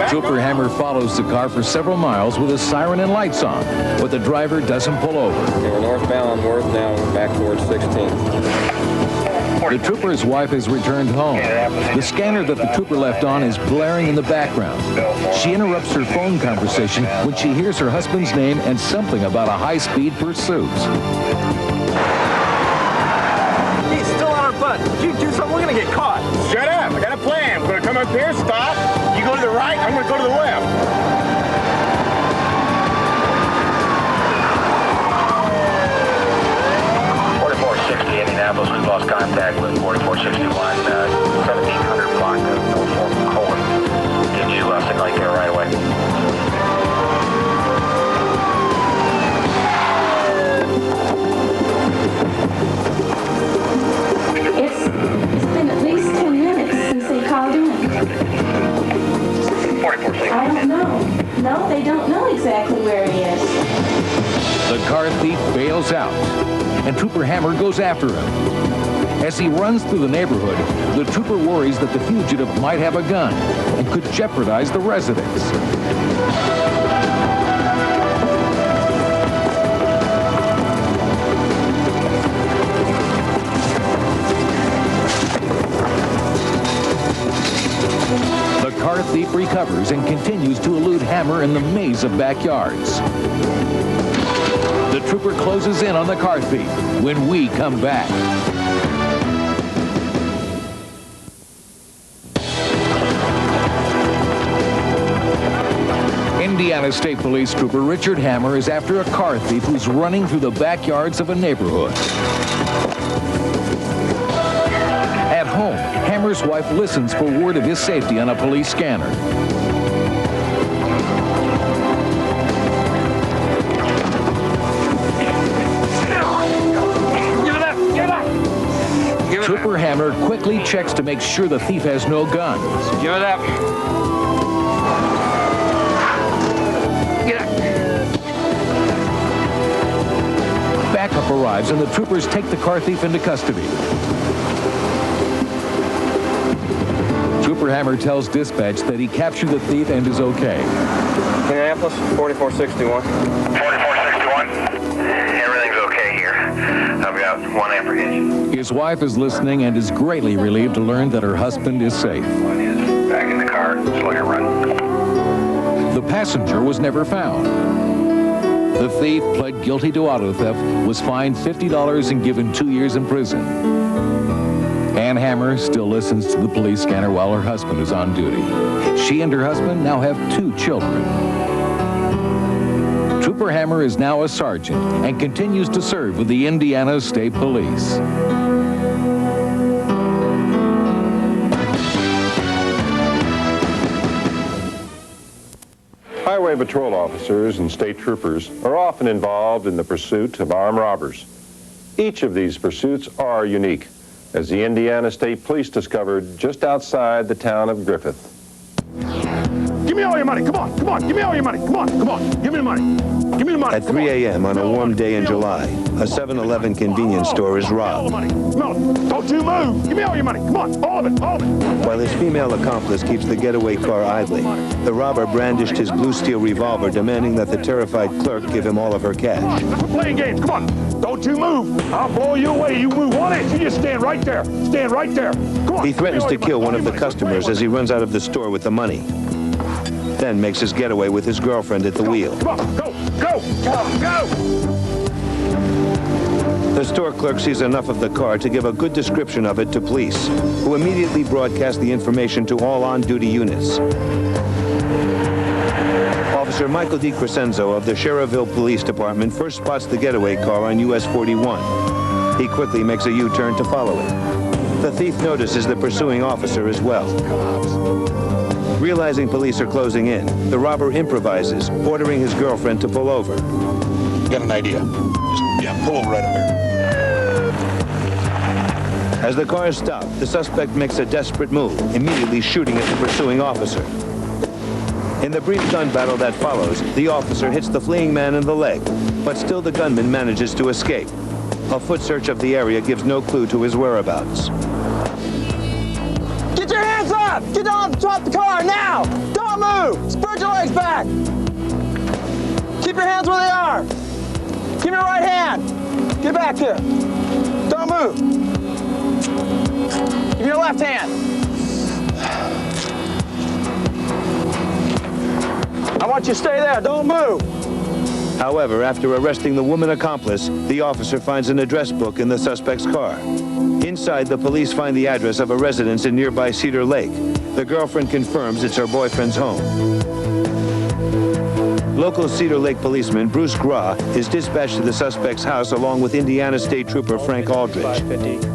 Trooper Hammer follows the car for several miles with his siren and lights on, but the driver doesn't pull over. Okay, we're northbound on Worth now, back towards 16th. The trooper's wife has returned home. The scanner that the trooper left on is blaring in the background. She interrupts her phone conversation when she hears her husband's name and something about a high-speed pursuit. He's still on our Bud, if you do something, we're gonna get caught. Shut up. I got a plan. We're gonna come up here, stop. You go to the right, I'm gonna go to the left. 4460 Indianapolis, we've lost contact with 4461, 1700 block of Norfolk Colon. Did you signal here right away? It's been at least 10 minutes since they called in. 4460. I don't know. No, they don't know exactly where he is. The car thief bails out, and Trooper Hammer goes after him. As he runs through the neighborhood, the trooper worries that the fugitive might have a gun and could jeopardize the residents. The car thief recovers and continues to elude Hammer in the maze of backyards. The trooper closes in on the car thief when we come back. Indiana State Police Trooper Richard Hammer is after a car thief who's running through the backyards of a neighborhood. At home, Hammer's wife listens for word of his safety on a police scanner. Trooper Hammer quickly checks to make sure the thief has no gun. Give it up. Backup arrives and the troopers take the car thief into custody. Trooper Hammer tells dispatch that he captured the thief and is okay. Indianapolis, 4461. 4461. Everything's okay here. I've got one apprehension. His wife is listening and is greatly relieved to learn that her husband is safe. One is back in the car, slow your run. The passenger was never found. The thief pled guilty to auto theft, was fined $50 and given 2 years in prison. Ann Hammer still listens to the police scanner while her husband is on duty. She and her husband now have 2 children. Trooper Hammer is now a sergeant and continues to serve with the Indiana State Police. Highway patrol officers and state troopers are often involved in the pursuit of armed robbers. Each of these pursuits are unique, as the Indiana State Police discovered just outside the town of Griffith. Give me all your money. Come on, come on. Give me all your money. Come on, come on. Give me the money. Give me the money. At 3 a.m. on a warm day in July, a 7-Eleven convenience store is robbed. No, don't you move. Give me all your money. Come on, all of it, all of it. While his female accomplice keeps the getaway car idling, the robber brandished his blue steel revolver, demanding that the terrified clerk give him all of her cash. Quit playing games. Come on. Don't you move. I'll blow you away. You move 1 inch. You just stand right there. Stand right there. Come on. He threatens to kill one of the customers as he runs out of the store with the money. Then makes his getaway with his girlfriend at the wheel. Come on, go, go, go, go! The store clerk sees enough of the car to give a good description of it to police, who immediately broadcast the information to all on-duty units. Officer Michael D. Crescenzo of the Sherrville Police Department first spots the getaway car on US 41. He quickly makes a U-turn to follow it. The thief notices the pursuing officer as well. Realizing police are closing in, the robber improvises, ordering his girlfriend to pull over. Got an idea. Just, pull over right up there. As the car is stopped, the suspect makes a desperate move, immediately shooting at the pursuing officer. In the brief gun battle that follows, the officer hits the fleeing man in the leg, but still the gunman manages to escape. A foot search of the area gives no clue to his whereabouts. Get your hands up! Get down, drop the car, now! Don't move! Spread your legs back! Keep your hands where they are! Give me your right hand! Get back here! Don't move! Give me your left hand! I want you to stay there, don't move! However, after arresting the woman accomplice, the officer finds an address book in the suspect's car. Inside, the police find the address of a residence in nearby Cedar Lake. The girlfriend confirms it's her boyfriend's home. Local Cedar Lake policeman Bruce Grah is dispatched to the suspect's house along with Indiana State Trooper Frank Aldridge. 550.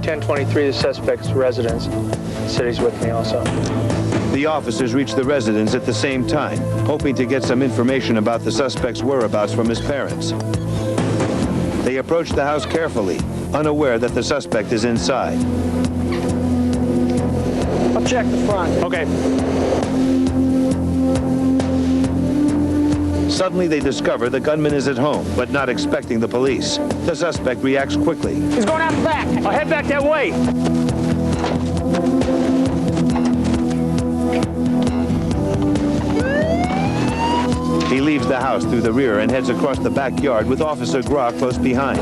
1023, the suspect's residence. The city's with me also. The officers reach the residence at the same time, hoping to get some information about the suspect's whereabouts from his parents. They approach the house carefully, unaware that the suspect is inside. I'll check the front. Okay. Suddenly, they discover the gunman is at home, but not expecting the police. The suspect reacts quickly. He's going out the back. I'll head back that way. He leaves the house through the rear and heads across the backyard with Officer Grah close behind.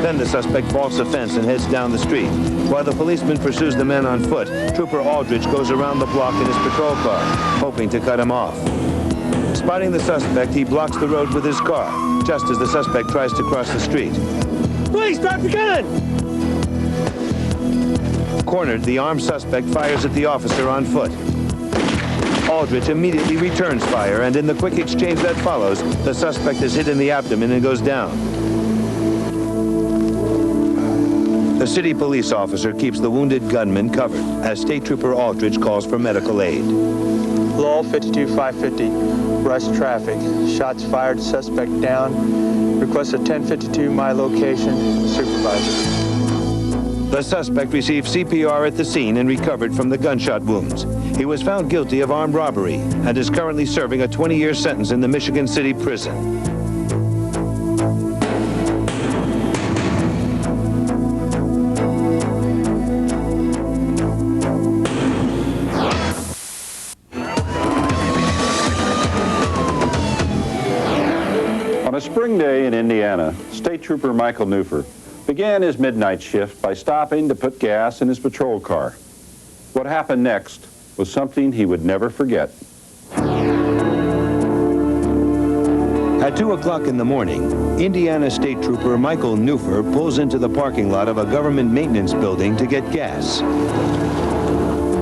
Then the suspect vaults the fence and heads down the street. While the policeman pursues the man on foot, Trooper Aldridge goes around the block in his patrol car, hoping to cut him off. Spotting the suspect, he blocks the road with his car, just as the suspect tries to cross the street. Please, drop the gun! Cornered, the armed suspect fires at the officer on foot. Aldridge immediately returns fire, and in the quick exchange that follows, the suspect is hit in the abdomen and goes down. The city police officer keeps the wounded gunman covered as State Trooper Aldridge calls for medical aid. Lowell 52550, rush traffic. Shots fired, suspect down. Request a 1052 my location, supervisor. The suspect received CPR at the scene and recovered from the gunshot wounds. He was found guilty of armed robbery and is currently serving a 20-year sentence in the Michigan City prison. On a spring day in Indiana, State Trooper Michael Newfer began his midnight shift by stopping to put gas in his patrol car. What happened next was something he would never forget. At 2 o'clock in the morning, Indiana State Trooper Michael Newfer pulls into the parking lot of a government maintenance building to get gas.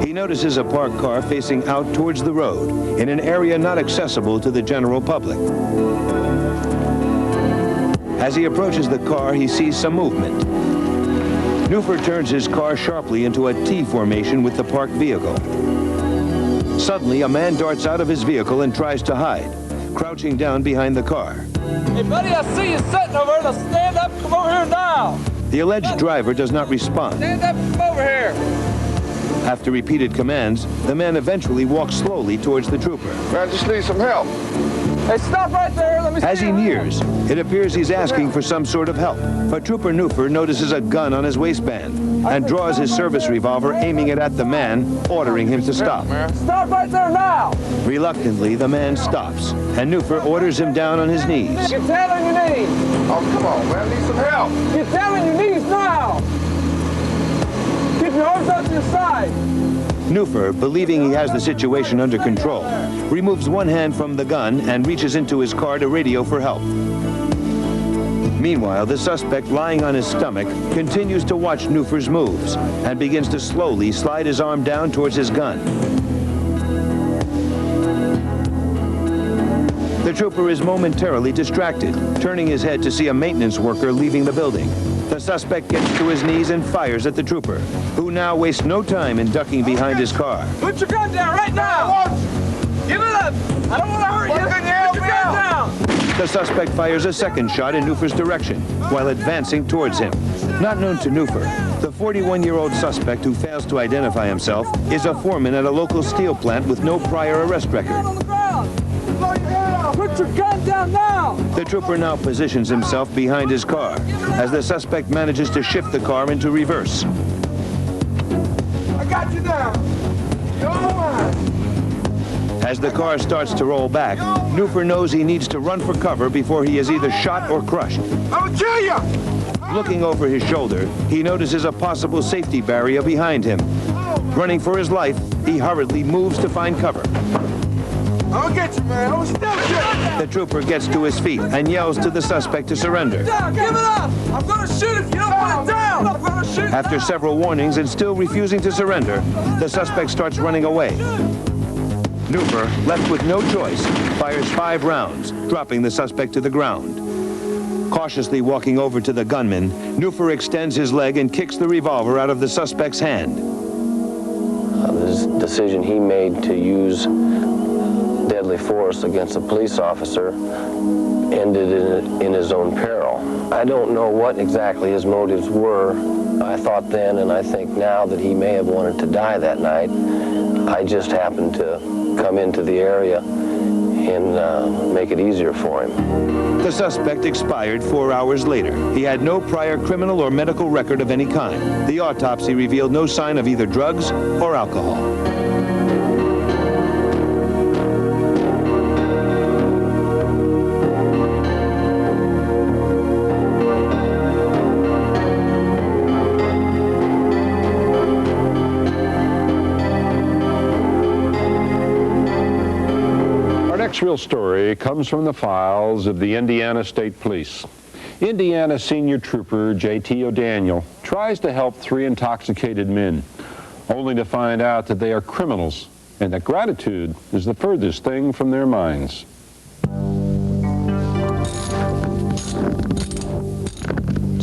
He notices a parked car facing out towards the road in an area not accessible to the general public. As he approaches the car, he sees some movement. Newfer turns his car sharply into a T formation with the parked vehicle. Suddenly, a man darts out of his vehicle and tries to hide, crouching down behind the car. Hey, buddy, I see you sitting over there. Now stand up, come over here now. The alleged driver does not respond. Stand up, come over here. After repeated commands, the man eventually walks slowly towards the trooper. I just need some help. Hey, stop right there. Let me see. As he nears, it appears he's asking for some sort of help. But Trooper Newfer notices a gun on his waistband and draws his service revolver, aiming it at the man, ordering him to stop. Stop right there now. Reluctantly, the man stops, and Newfer orders him down on his knees. Get down on your knees. Oh, come on, man. I need some help. Get down on your knees now. Keep your arms up to your side. Newfer, believing he has the situation under control, removes one hand from the gun and reaches into his car to radio for help. Meanwhile, the suspect, lying on his stomach, continues to watch Newfer's moves and begins to slowly slide his arm down towards his gun. The trooper is momentarily distracted, turning his head to see a maintenance worker leaving the building. The suspect gets to his knees and fires at the trooper, who now wastes no time in ducking behind his car. Put your gun down right now. Give it up. I don't want to hurt you. Put your gun down. The suspect fires a second shot in Newfer's direction while advancing towards him. Not known to Newfer, the 41-year-old suspect, who fails to identify himself, is a foreman at a local steel plant with no prior arrest record. Put your gun down now! The trooper now positions himself behind his car as the suspect manages to shift the car into reverse. I got you down. Go on. As the car starts to roll back, Newfer knows he needs to run for cover before he is either shot or crushed. I'll kill you! Looking over his shoulder, he notices a possible safety barrier behind him. Running for his life, he hurriedly moves to find cover. I'll get you, man. I'm still get The trooper gets to his feet and yells to the suspect to surrender. down. Give it up. I'm going to shoot if you don't put it down. I'm going to shoot. After several warnings and still refusing to surrender, the suspect starts running away. Nooper, left with no choice, fires 5 rounds, dropping the suspect to the ground. Cautiously walking over to the gunman, Nooper extends his leg and kicks the revolver out of the suspect's hand. The decision he made to use deadly force against a police officer ended in his own peril. I don't know what exactly his motives were. I thought then, and I think now, that he may have wanted to die that night. I just happened to come into the area and make it easier for him. The suspect expired 4 hours later. He had no prior criminal or medical record of any kind. The autopsy revealed no sign of either drugs or alcohol. This real story comes from the files of the Indiana State Police. Indiana Senior Trooper J.T. O'Daniel tries to help 3 intoxicated men, only to find out that they are criminals and that gratitude is the furthest thing from their minds.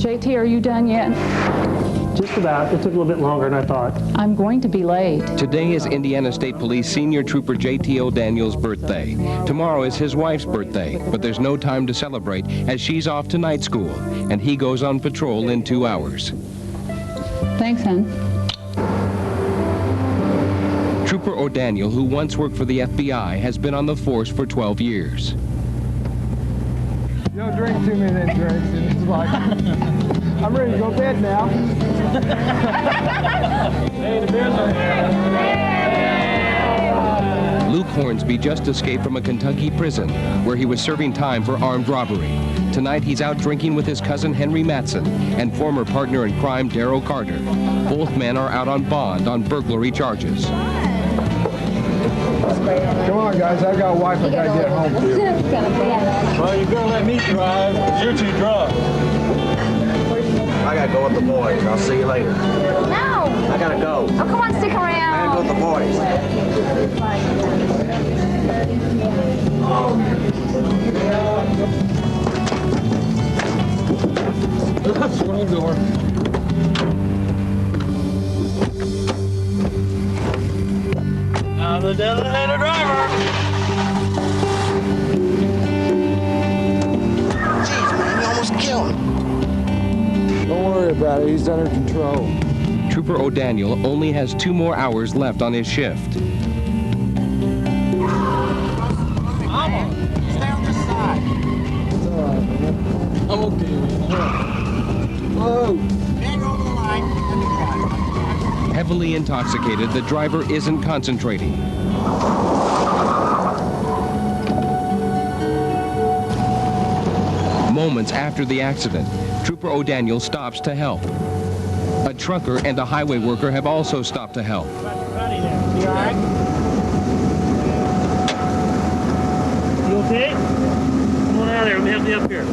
JT, are you done yet? Just about. It took a little bit longer than I thought. I'm going to be late. Today is Indiana State Police Senior Trooper J.T. O'Daniel's birthday. Tomorrow is his wife's birthday, but there's no time to celebrate as she's off to night school, and he goes on patrol in 2 hours. Thanks, hon. Trooper O'Daniel, who once worked for the FBI, has been on the force for 12 years. You don't drink too many drinks, and it's like, I'm ready to go to bed now. Luke Hornsby just escaped from a Kentucky prison where he was serving time for armed robbery. Tonight he's out drinking with his cousin Henry Matson and former partner in crime Darryl Carter. Both men are out on bond on burglary charges. Come on, guys. I got a wife I got to get home to. Well, you're going to let me drive because you're too drunk. I got to go with the boys. I'll see you later. No! I got to go. Oh, come on, stick around. I got to go with the boys. Swing door. I'm the designated driver. Jeez, man, you almost killed him. Don't worry about it. He's under control. Trooper O'Daniel only has 2 more hours left on his shift. Mama, stay on this side. It's all right, man. I'm okay, man. Whoa. Hang over the line. Heavily intoxicated, the driver isn't concentrating. Moments after the accident, Trooper O'Daniel stops to help. A trucker and a highway worker have also stopped to help. You all right? You okay? Come on out of there. Let me help you up here.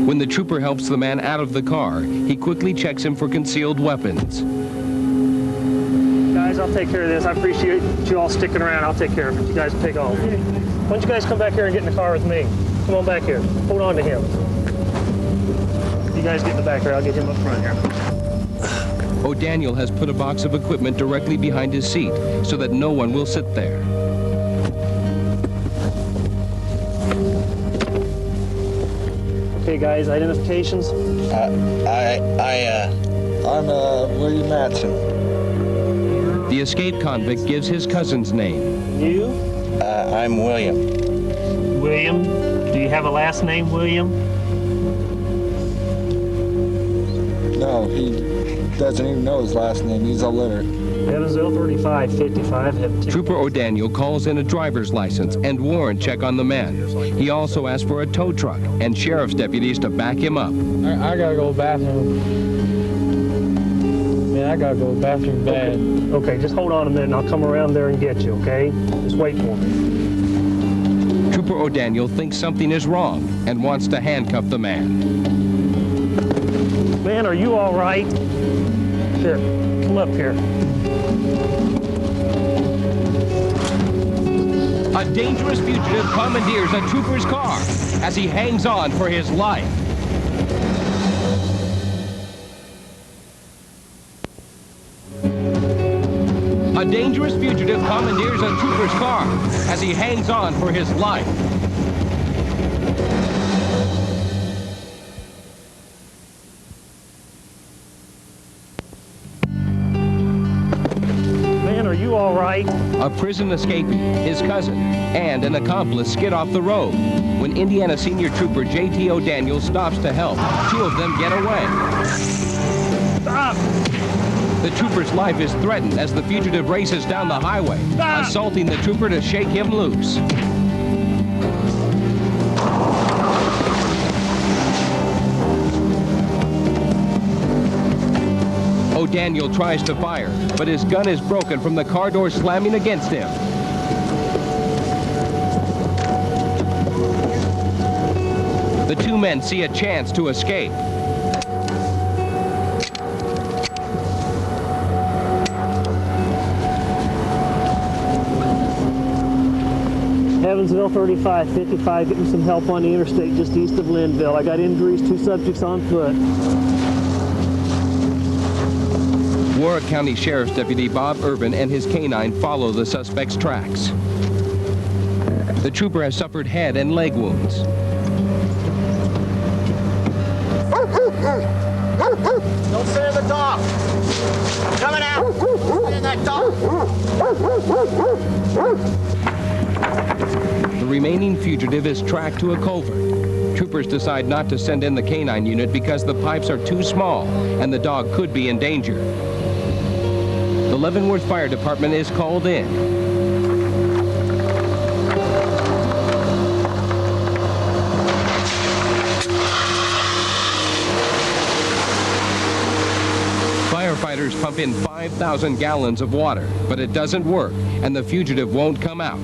When the trooper helps the man out of the car, he quickly checks him for concealed weapons. Guys, I'll take care of this. I appreciate you all sticking around. I'll take care of it. You guys take off. Why don't you guys come back here and get in the car with me? Come on back here. Hold on to him. You guys get in the back here. I'll get him up front here. O'Daniel has put a box of equipment directly behind his seat so that no one will sit there. Okay, guys, identifications? I'm William Matson. The escaped convict gives his cousin's name. You? I'm William. William? Do you have a last name, William? No, he doesn't even know his last name. He's illiterate. Evansville 3555. Trooper O'Daniel calls in a driver's license and warrant check on the man. He also asks for a tow truck and sheriff's deputies to back him up. I gotta go to the bathroom. Man, I gotta go to the bathroom bad. Okay, just hold on a minute and I'll come around there and get you, okay? Just wait for me. Trooper O'Daniel thinks something is wrong and wants to handcuff the man. Man, are you all right? Here, come up here. A dangerous fugitive commandeers a trooper's car as he hangs on for his life. A dangerous fugitive commandeers a trooper's car as he hangs on for his life. Man, are you all right? A prison escapee, his cousin, and an accomplice skid off the road. When Indiana Senior Trooper J.T. O'Daniel stops to help, two of them get away. Stop! The trooper's life is threatened as the fugitive races down the highway, assaulting the trooper to shake him loose. O'Daniel tries to fire, but his gun is broken from the car door slamming against him. The two men see a chance to escape. Evansville 3555, getting some help on the interstate just east of Linville. I got injuries, 2 subjects on foot. Warwick County Sheriff's Deputy Bob Urban and his canine follow the suspect's tracks. The trooper has suffered head and leg wounds. Don't sit in the dog. Coming out. Sit in that dog. The remaining fugitive is tracked to a culvert. Troopers decide not to send in the canine unit because the pipes are too small and the dog could be in danger. The Leavenworth Fire Department is called in. Firefighters pump in 5,000 gallons of water, but it doesn't work, and the fugitive won't come out.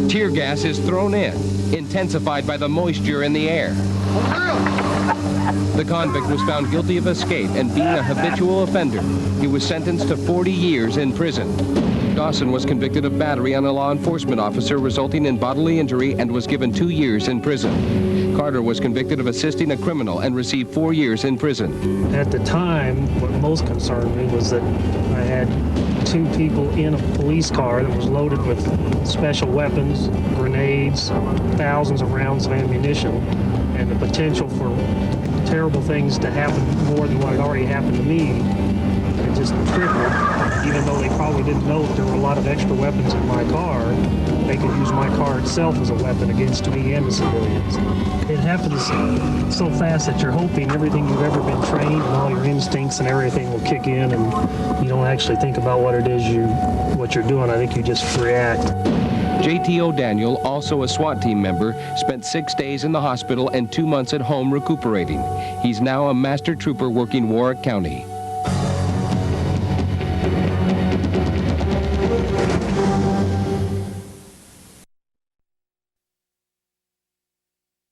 Tear gas is thrown in, intensified by the moisture in the air. The convict was found guilty of escape and being a habitual offender. He was sentenced to 40 years in prison. Dawson was convicted of battery on a law enforcement officer resulting in bodily injury and was given 2 years in prison. Carter was convicted of assisting a criminal and received 4 years in prison. At the time, what most concerned me was that I had 2 people in a police car that was loaded with special weapons, grenades, thousands of rounds of ammunition, and the potential for terrible things to happen more than what had already happened to me. It just triggered. Even though they probably didn't know that there were a lot of extra weapons in my car, they could use my car itself as a weapon against me and the civilians. It happens so fast that you're hoping everything you've ever been trained and all your instincts and everything will kick in, and you don't actually think about what it is what you're doing. I think you just react. J.T. O'Daniel, also a SWAT team member, spent 6 days in the hospital and 2 months at home recuperating. He's now a master trooper working Warwick County.